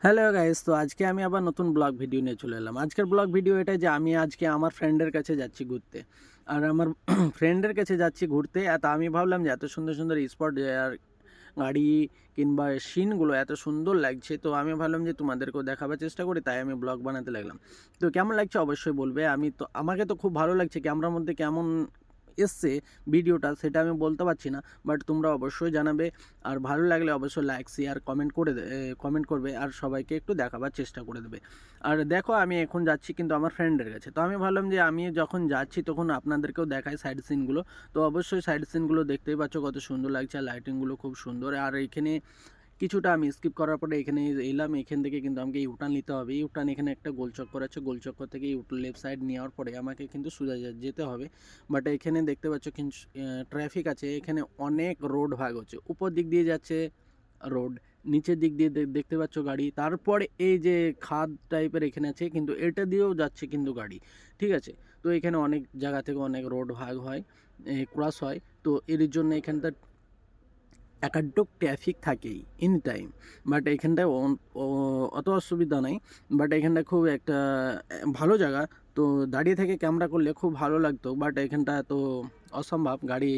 Hello guys, তো আজকে আমি আবার নতুন ব্লগ ভিডিও নিয়ে চলে এলাম। আজকের ব্লগ ভিডিও এটা যে আমি আজকে আমার ফ্রেন্ডের কাছে যাচ্ছি ঘুরতে। আর আমার ফ্রেন্ডের কাছে যাচ্ছি ঘুরতে, তা আমি ভাবলাম যে এত সুন্দর সুন্দর স্পট আর গাড়ি কিংবা সিনগুলো এত সুন্দর লাগছে, তো আমি ভাবলাম যে তোমাদেরকেও দেখাবার চেষ্টা করি, তাই আমি ব্লগ বানাতে লাগলাম। তো কেমন লাগছে অবশ্যই বলবে। আমাকে তো খুব ভালো লাগছে, ক্যামেরার মধ্যে কেমন এসছে ভিডিওটা সেটা আমি বলতে পারছি না, বাট তোমরা অবশ্যই জানাবে। আর ভালো লাগলে অবশ্যই লাইক শেয়ার কমেন্ট করবে আর সবাইকে একটু দেখাবার চেষ্টা করে দেবে। আর দেখো আমি এখন যাচ্ছি কিন্তু আমার ফ্রেন্ডের কাছে, তো আমি ভাবলাম যে আমি যখন যাচ্ছি তখন আপনাদেরকেও দেখাই সাইড সিনগুলো। তো অবশ্যই সাইড সিনগুলো দেখতেই পাচ্ছ কত সুন্দর লাগছে, আর লাইটিংগুলো খুব সুন্দর। আর এখানে কিছুটা আমি স্কিপ করার পরে এখানে এলাম, এখান থেকে কিন্তু আমাকে ইউটার্ন নিতে হবে। ইউটার্ন এখানে একটা গোলচক্কর আছে, গোলচক্কর থেকে লেফট সাইড নেওয়ার পরে আমাকে কিন্তু সোজা যেতে হবে। বাট এখানে দেখতে পাচ্ছ কিন্তু ট্রাফিক আছে, এখানে অনেক রোড ভাগ হচ্ছে। উপর দিক দিয়ে যাচ্ছে রোড, নিচের দিক দিয়ে দেখতে পাচ্ছ গাড়ি, তারপরে এই যে খাদ টাইপের এখানে আছে কিন্তু এটা দিয়েও যাচ্ছে কিন্তু গাড়ি, ঠিক আছে। তো এখানে অনেক জায়গা থেকে অনেক রোড ভাগ হয়, ক্রস হয়। তো এর জন্য এখানটা একাড্ডক ট্রাফিক থাকেই এনি টাইম। বাট এখানটায় অত অসুবিধা নাই। বাট এখানটা খুব একটা ভালো জায়গা। তো দাঁড়িয়ে থেকে ক্যামেরা করলে খুব ভালো লাগতো, বাট এখানটা তো অসম্ভব, গাড়ি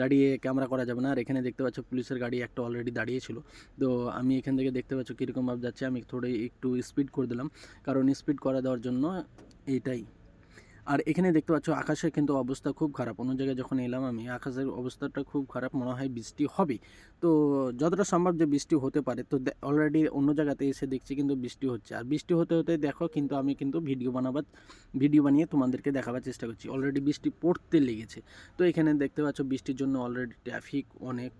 দাঁড়িয়ে ক্যামেরা করা যাবে না। আর এখানে দেখতে পাচ্ছ পুলিশের গাড়ি একটা অলরেডি দাঁড়িয়েছিল। তো আমি এখান থেকে দেখতে পাচ্ছ কীরকমভাবে যাচ্ছে, আমি থোড়ে একটু স্পিড করে দিলাম, কারণ স্পিড করে দেওয়ার জন্য এইটাই। আর এখানে দেখতে পাচ্ছ আকাশের কিন্তু অবস্থা খুব খারাপ। অন্য জায়গায় যখন এলাম আমি, আকাশের অবস্থাটা খুব খারাপ, মনে হয় বৃষ্টি হবে। তো যতটা সম্ভব যে বৃষ্টি হতে পারে, তো অলরেডি অন্য জায়গাতে এসে দেখছি কিন্তু বৃষ্টি হচ্ছে। আর বৃষ্টি হতে হতে দেখো কিন্তু আমি কিন্তু ভিডিও বানিয়ে তোমাদেরকে দেখাবার চেষ্টা করছি। অলরেডি বৃষ্টি পড়তে লেগেছে। তো এখানে দেখতে পাচ্ছ বৃষ্টির জন্য অলরেডি ট্রাফিক অনেক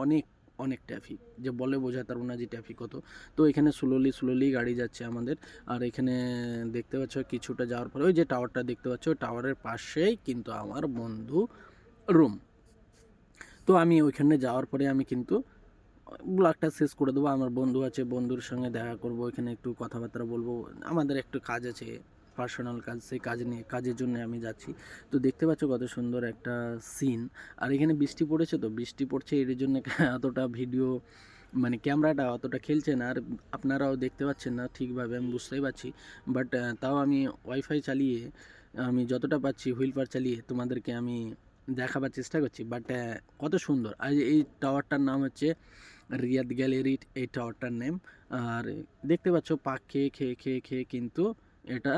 অনেক অনেক ট্রাফিক, যে বলে বোঝাতে পারবো না যে ট্রাফিক কত। তো এখানে স্লোলি গাড়ি যাচ্ছে আমাদের। আর এখানে দেখতে পাচ্ছ কিছুটা যাওয়ার পরে ওই যে টাওয়ারটা দেখতে পাচ্ছ, টাওয়ারের পাশেই কিন্তু আমার বন্ধু রুম। তো আমি ওইখানে যাওয়ার পরে আমি কিন্তু ব্লগটা শেষ করে দেবো। আমার বন্ধু আছে, বন্ধুর সঙ্গে দেখা করব, এখানে একটু কথাবার্তা বলবো। আমাদের একটু কাজ আছে, পার্সোনাল কাজ, সেই কাজের জন্য আমি যাচ্ছি। তো দেখতে পাচ্ছ কত সুন্দর একটা সিন। আর এখানে বৃষ্টি পড়েছে, তো বৃষ্টি পড়ছে এর জন্য এতটা ভিডিও মানে ক্যামেরাটা অতটা খেলছে না, আর আপনারাও দেখতে পাচ্ছেন না ঠিকভাবে, আমি বুঝতেই পারছি। বাট তাও আমি ওয়াইফাই চালিয়ে, আমি যতটা পাচ্ছি হুইল পার চালিয়ে তোমাদেরকে আমি দেখাবার চেষ্টা করছি। বাট কত সুন্দর। আর এই টাওয়ারটার নাম হচ্ছে রিয়াদ গ্যালারি, এই টাওয়ারটার নেম। আর দেখতে পাচ্ছ পাক খেয়ে খেয়ে খেয়ে খেয়ে কিন্তু এটা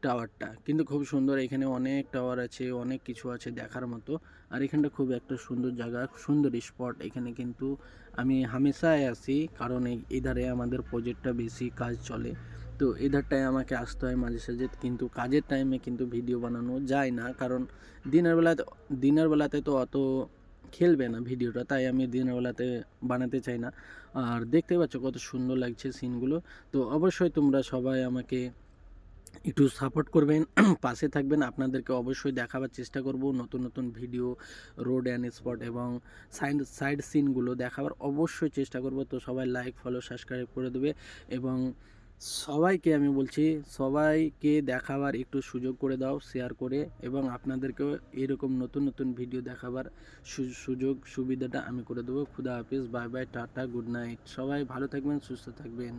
টাওয়ারটা কিন্তু খুব সুন্দর। এখানে অনেক টাওয়ার আছে, অনেক কিছু আছে দেখার মতো। আর এখানটা খুব একটা সুন্দর জায়গা, সুন্দর স্পট। এখানে কিন্তু আমি হামেশাই আসি, কারণ এই ধারে আমাদের প্রজেক্টটা বেশি কাজ চলে। তো এধারটায় আমাকে আসতে হয় মাঝে সাঝে, কিন্তু কাজের টাইমে কিন্তু ভিডিও বানানো যায় না, কারণ দিনের বেলাতে তো অত খেলবে না ভিডিওটা, তাই আমি দিনের বেলাতে বানাতে চাই না। আর দেখতে পাচ্ছ কত সুন্দর লাগছে সিনগুলো। তো অবশ্যই তোমরা সবাই আমাকে একটু সাপোর্ট করবেন, পাশে থাকবেন। আপনাদেরকে অবশ্যই দেখাবার চেষ্টা করব নতুন নতুন ভিডিও, রোড অ্যান্ড স্পট এবং সাইড সিনগুলো দেখাবার অবশ্যই চেষ্টা করব। তো সবাই লাইক ফলো সাবস্ক্রাইব করে দেবে, এবং সবাইকে আমি বলছি সবাইকে দেখাবার একটু সুযোগ করে দাও শেয়ার করে, এবং আপনাদেরকেও এরকম নতুন নতুন ভিডিও দেখাবার সুযোগ সুবিধাটা আমি করে দেবো। খুদা হাফিজ, bye bye, tata, good night. সবাই ভালো থাকবেন, সুস্থ থাকবেন।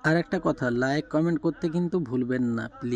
আর একটা কথা, লাইক কমেন্ট করতে কিন্তু ভুলবেন না প্লিজ।